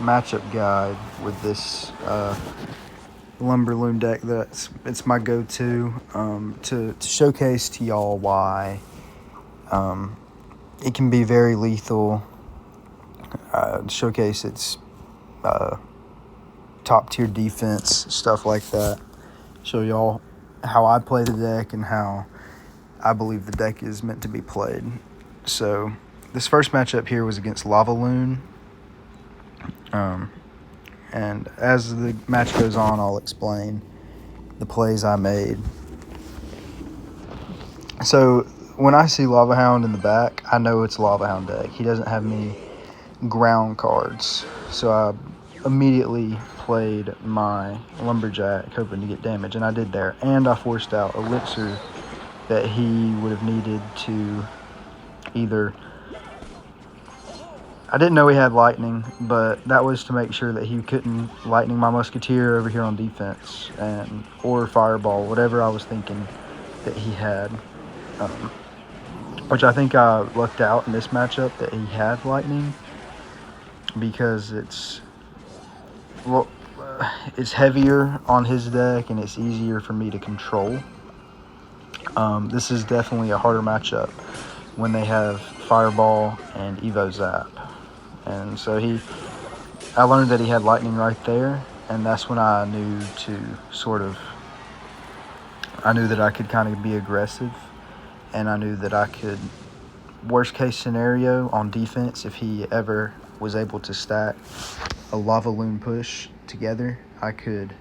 matchup guide with this Lumber Loon deck. It's my go-to to showcase to y'all why it can be very lethal. Showcase its top-tier defense, stuff like that. Show y'all how I play the deck and how I believe the deck is meant to be played. So this first matchup here was against Lava Loon. And as the match goes on, I'll explain the plays I made. So when I see Lava Hound in the back, I know it's Lava Hound deck. He doesn't have many ground cards. So I immediately played my Lumberjack, hoping to get damage, and I did there. And I forced out Elixir that he would have needed to either... I didn't know he had Lightning, but that was to make sure that he couldn't Lightning my Musketeer over here on defense, or Fireball, whatever I was thinking that he had. Which I think I lucked out in this matchup that he had Lightning, because it's heavier on his deck and it's easier for me to control. This is definitely a harder matchup when they have Fireball and Evo Zap. And so I learned that he had Lightning right there, and that's when I knew that I could kind of be aggressive, and I knew that I could, worst case scenario on defense, if he ever was able to stack a Lava Loon push together, I could,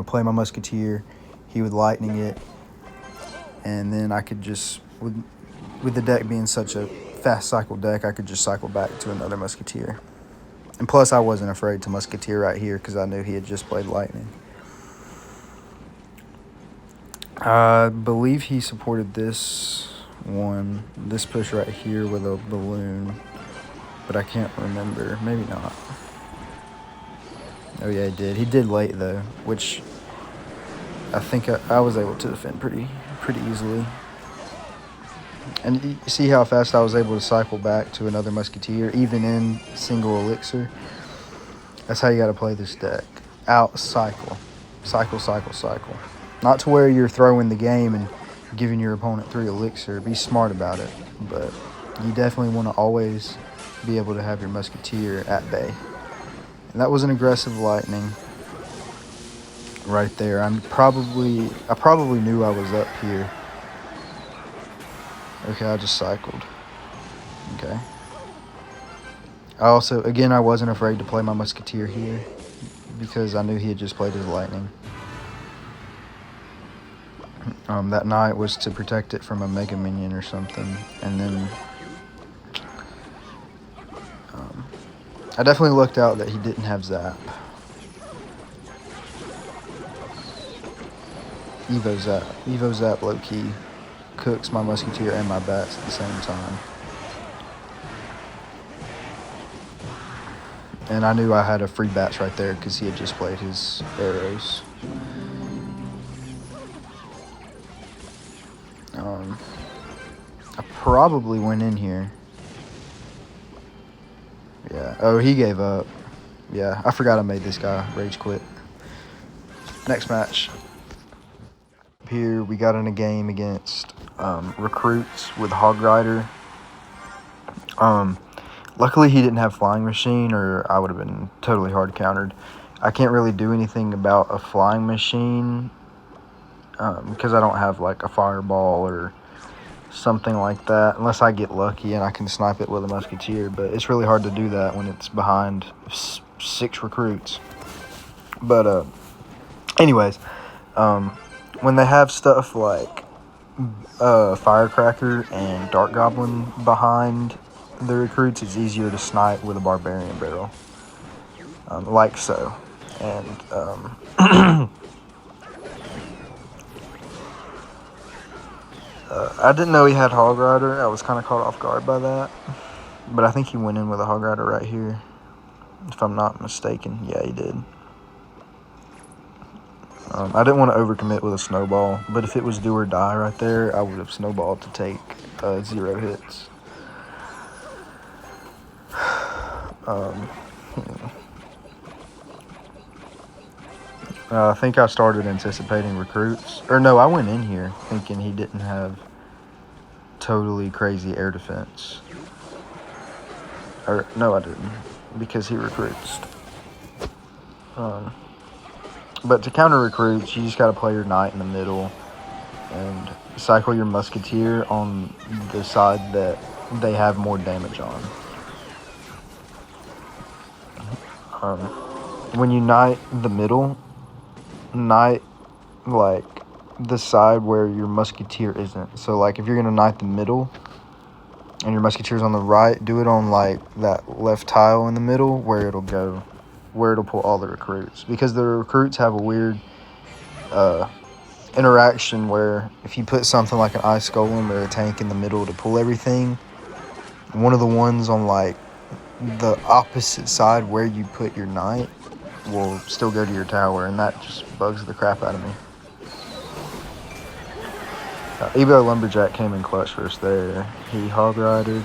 play my Musketeer, he would Lightning it, and then I could just, with the deck being such a fast cycle deck, I could just cycle back to another Musketeer. And plus, I wasn't afraid to Musketeer right here because I knew he had just played Lightning. I believe he supported this push right here with a balloon, but I can't remember. Maybe not. Oh yeah, he did. He did late though, which I think I was able to defend pretty easily. And you see how fast I was able to cycle back to another Musketeer, even in single Elixir? That's how you got to play this deck. Out, cycle. Cycle, cycle, cycle. Not to where you're throwing the game and giving your opponent 3 Elixir. Be smart about it. But you definitely want to always be able to have your Musketeer at bay. And that was an aggressive Lightning right there. I probably knew I was up here. Okay, I just cycled. Okay. I wasn't afraid to play my Musketeer here because I knew he had just played his Lightning. That Knight was to protect it from a Mega Minion or something. And then I definitely looked out that he didn't have Zap. Evo Zap low-key cooks my Musketeer and my bats at the same time. And I knew I had a free bats right there because he had just played his arrows. I probably went in here. Yeah. Oh, he gave up. Yeah, I forgot I made this guy rage quit. Next match. Here we got in a game against recruits with Hog Rider. Luckily he didn't have Flying Machine, or I would have been totally hard countered. I can't really do anything about a Flying Machine because I don't have like a Fireball or something like that, unless I get lucky and I can snipe it with a Musketeer. But it's really hard to do that when it's behind 6 recruits. But anyways, when they have stuff like Firecracker and Dark Goblin behind the recruits, it's easier to snipe with a Barbarian Barrel, like so. And I didn't know he had Hog Rider. I was kind of caught off guard by that, but I think he went in with a Hog Rider right here, if I'm not mistaken. Yeah, he did. I didn't want to overcommit with a snowball, but if it was do or die right there, I would have snowballed to take 0 hits. Um, I think I started anticipating recruits. Or no, I went in here thinking he didn't have totally crazy air defense. Or no, I didn't, because he recruits. But to counter recruits, you just got to play your knight in the middle and cycle your musketeer on the side that they have more damage on. When you knight the middle, knight like the side where your musketeer isn't. So like if you're gonna knight the middle and your musketeer's on the right, do it on like that left tile in the middle where it'll go, where it'll pull all the recruits, because the recruits have a weird interaction where if you put something like an ice golem or a tank in the middle to pull everything, one of the ones on like the opposite side where you put your knight will still go to your tower, and that just bugs the crap out of me. Evo Lumberjack came in clutch for us there. He hog rided.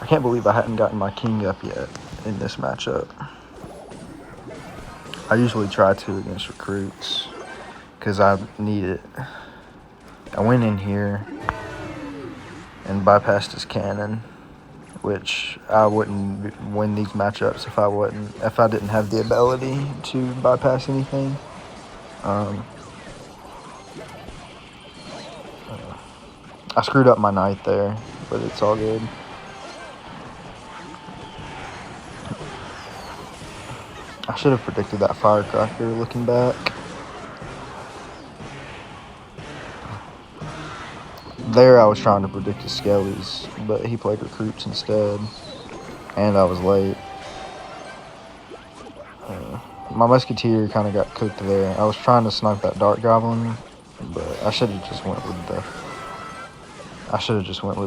I can't believe I hadn't gotten my king up yet in this matchup. I usually try to against recruits because I need it. I went in here and bypassed his cannon, which I wouldn't win these matchups if I didn't have the ability to bypass anything. I screwed up my knight there, but it's all good. I should have predicted that firecracker looking back. There I was trying to predict his skellies, but he played recruits instead, and I was late. My musketeer kind of got cooked there. I was trying to snipe that dart goblin, but I should have just went with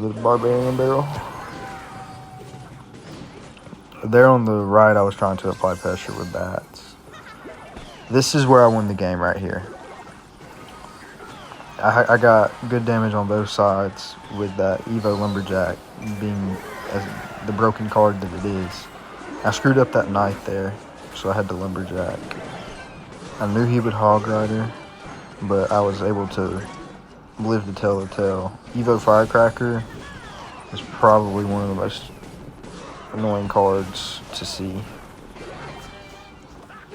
the barbarian barrel. There on the right, I was trying to apply pressure with bats. This is where I won the game right here. I got good damage on both sides with that Evo Lumberjack being as the broken card that it is. I screwed up that knight there, so I had the Lumberjack. I knew he would hog rider, but I was able to live to tell the tale. Evo Firecracker is probably one of the most annoying cards to see.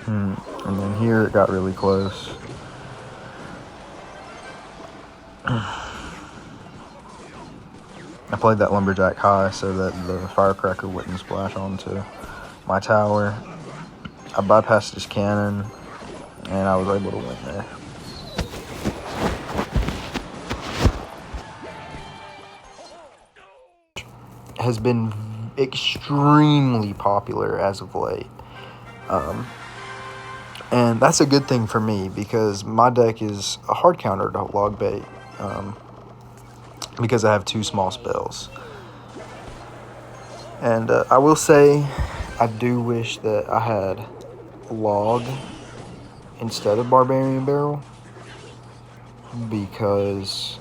And then here it got really close. I played that Lumberjack high so that the Firecracker wouldn't splash onto my tower. I bypassed his cannon, and I was able to win there. Has been extremely popular as of late. And that's a good thing for me because my deck is a hard counter to log bait. Because I have two small spells. And I will say, I do wish that I had log instead of barbarian barrel, because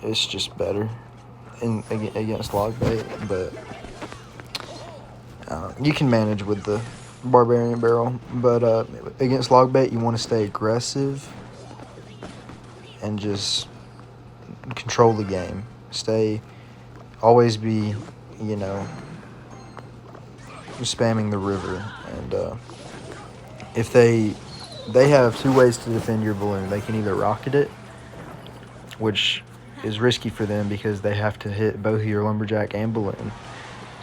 it's just better against log bait. But you can manage with the barbarian barrel. But against log bait, you want to stay aggressive and just control the game. Always be, spamming the river. And if they have two ways to defend your balloon. They can either rocket it, which is risky for them because they have to hit both your lumberjack and balloon.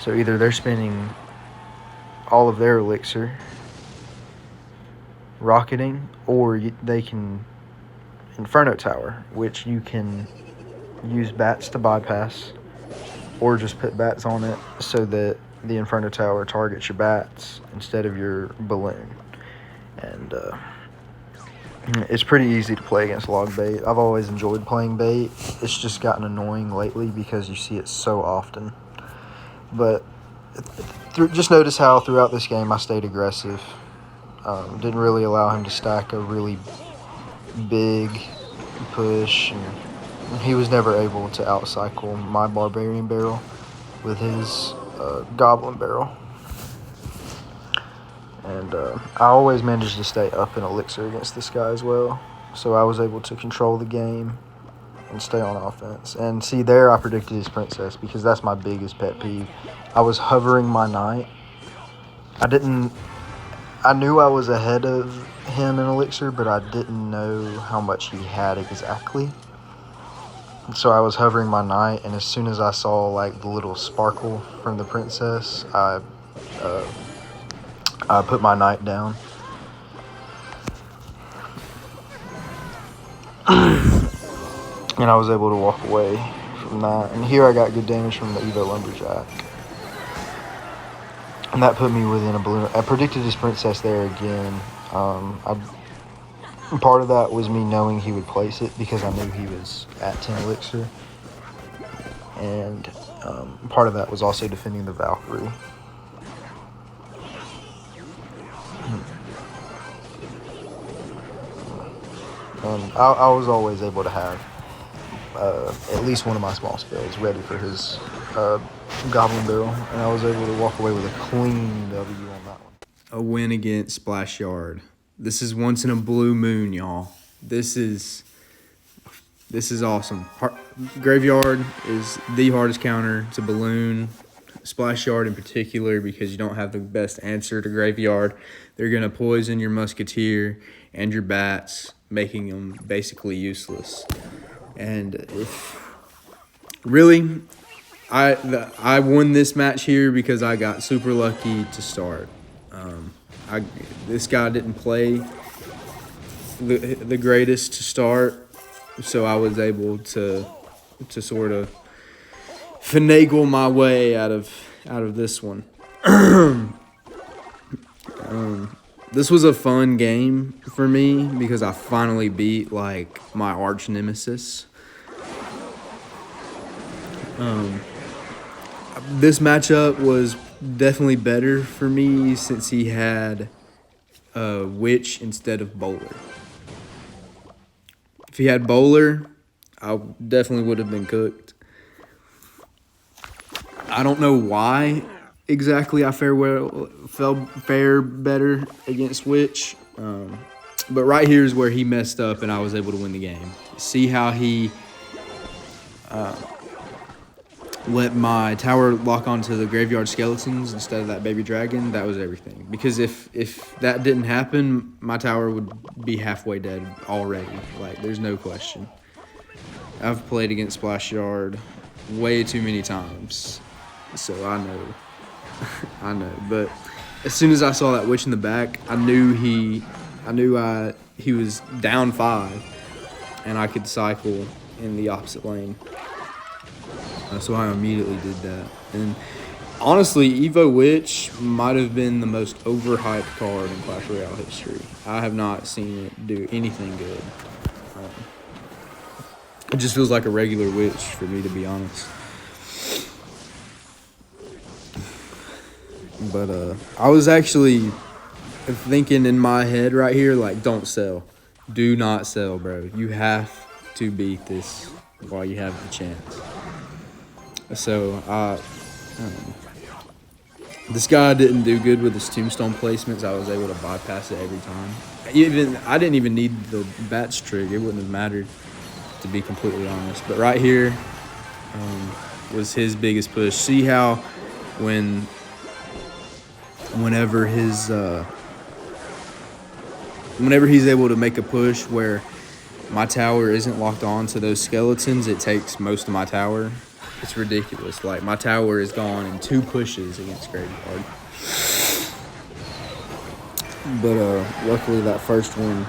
So either they're spending all of their elixir rocketing, or they can Inferno Tower, which you can use bats to bypass, or just put bats on it so that the Inferno Tower targets your bats instead of your balloon. And it's pretty easy to play against log bait. I've always enjoyed playing bait. It's just gotten annoying lately because you see it so often. But just notice how throughout this game I stayed aggressive. Didn't really allow him to stack a really big push, and he was never able to outcycle my barbarian barrel with his goblin barrel. And I always managed to stay up in Elixir against this guy as well. So I was able to control the game and stay on offense. And see, there I predicted his princess because that's my biggest pet peeve. I was hovering my knight. I knew I was ahead of him in Elixir, but I didn't know how much he had exactly. So I was hovering my knight, and as soon as I saw like the little sparkle from the princess, I put my knight down. And I was able to walk away from that. And here I got good damage from the Evo Lumberjack. And that put me within a balloon. I predicted his princess there again. Part of that was me knowing he would place it because I knew he was at 10 Elixir. And part of that was also defending the Valkyrie. I was always able to have at least one of my small spells ready for his Goblin Barrel, and I was able to walk away with a clean W on that one. A win against Splash Yard. This is once in a blue moon, y'all. This is awesome. Graveyard is the hardest counter to Balloon. Splash Yard in particular, because you don't have the best answer to Graveyard. They're going to poison your Musketeer and your Bats, making them basically useless. And I won this match here because I got super lucky to start. This guy didn't play the greatest to start, so I was able to sort of finagle my way out of this one. This was a fun game for me because I finally beat like my arch nemesis. This matchup was definitely better for me since he had Witch instead of Bowler. If he had Bowler, I definitely would have been cooked. I don't know why exactly I fare better against Witch, but right here is where he messed up and I was able to win the game. See how he let my tower lock onto the graveyard skeletons instead of that baby dragon? That was everything. Because if that didn't happen, my tower would be halfway dead already. Like, there's no question. I've played against Splash Yard way too many times, so I know. I know. But as soon as I saw that witch in the back, I knew he was down 5, and I could cycle in the opposite lane. So I immediately did that. And honestly, Evo Witch might have been the most overhyped card in Clash Royale history. I have not seen it do anything good. It just feels like a regular Witch for me, to be honest. But I was actually thinking in my head right here, like, don't sell. Do not sell, bro. You have to beat this while you have the chance. So, this guy didn't do good with his tombstone placements. I was able to bypass it every time. I didn't even need the Bats trig. It wouldn't have mattered, to be completely honest. But right here was his biggest push. See how whenever he's able to make a push where my tower isn't locked on to those skeletons, it takes most of my tower. It's ridiculous. Like, my tower is gone in 2 pushes against Graveyard. But luckily that first one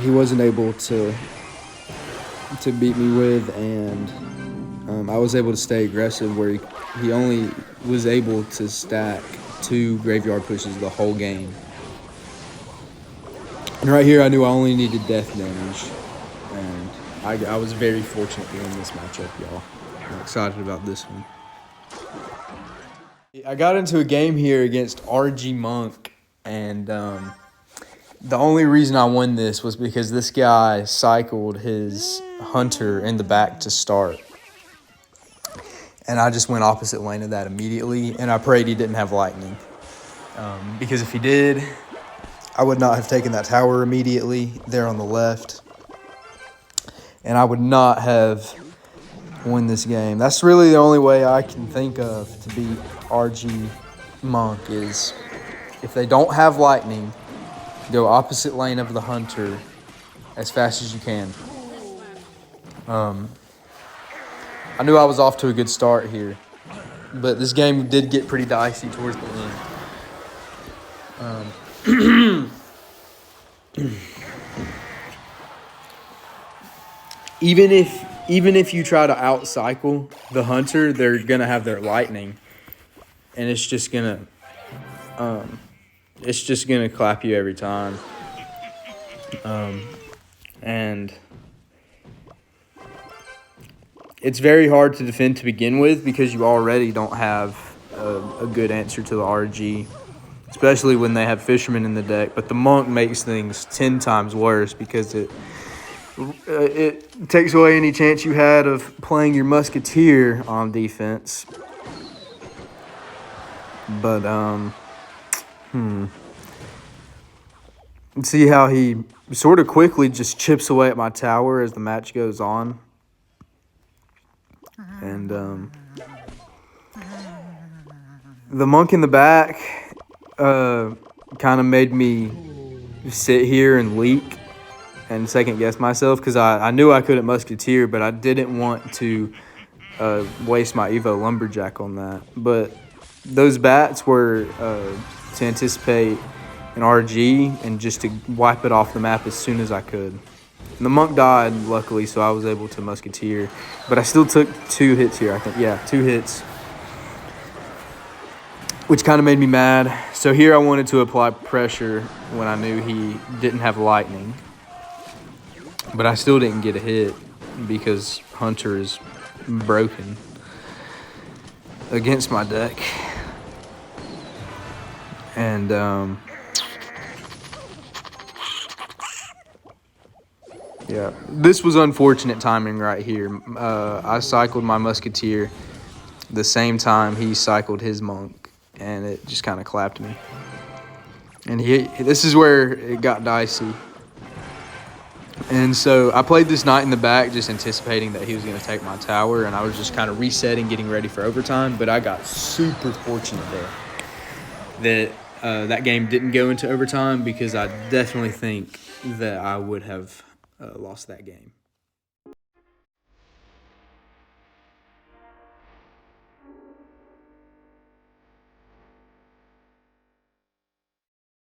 he wasn't able to beat me with, and I was able to stay aggressive where he only was able to stack 2 graveyard pushes the whole game. And right here I knew I only needed death damage, and I was very fortunate to win this matchup, y'all. I'm excited about this one. I got into a game here against RG Monk, and the only reason I won this was because this guy cycled his Hunter in the back to start. And I just went opposite lane of that immediately, and I prayed he didn't have lightning. Because if he did, I would not have taken that tower immediately there on the left. And I would not have won this game. That's really the only way I can think of to beat RG Monk is if they don't have lightning, go opposite lane of the hunter as fast as you can. I knew I was off to a good start here, but this game did get pretty dicey towards the end. Even if you try to outcycle the hunter, they're gonna have their lightning, and it's just gonna clap you every time. And it's very hard to defend to begin with because you already don't have a good answer to the RG, especially when they have fishermen in the deck. But the monk makes things 10 times worse because it takes away any chance you had of playing your musketeer on defense. But see how he sort of quickly just chips away at my tower as the match goes on. And the monk in the back kind of made me sit here and leak and second guess myself because I knew I couldn't musketeer, but I didn't want to waste my Evo Lumberjack on that. But those bats were to anticipate an RG and just to wipe it off the map as soon as I could. And the monk died, luckily, so I was able to musketeer. But I still took 2 hits here, I think. Yeah, 2 hits, which kind of made me mad. So here I wanted to apply pressure when I knew he didn't have lightning. But I still didn't get a hit because Hunter is broken against my deck. And yeah, this was unfortunate timing right here. I cycled my musketeer the same time he cycled his monk, and it just kind of clapped me. And this is where it got dicey. And so I played this knight in the back just anticipating that he was going to take my tower, and I was just kind of resetting, getting ready for overtime. But I got super fortunate there that that game didn't go into overtime because I definitely think that I would have lost that game.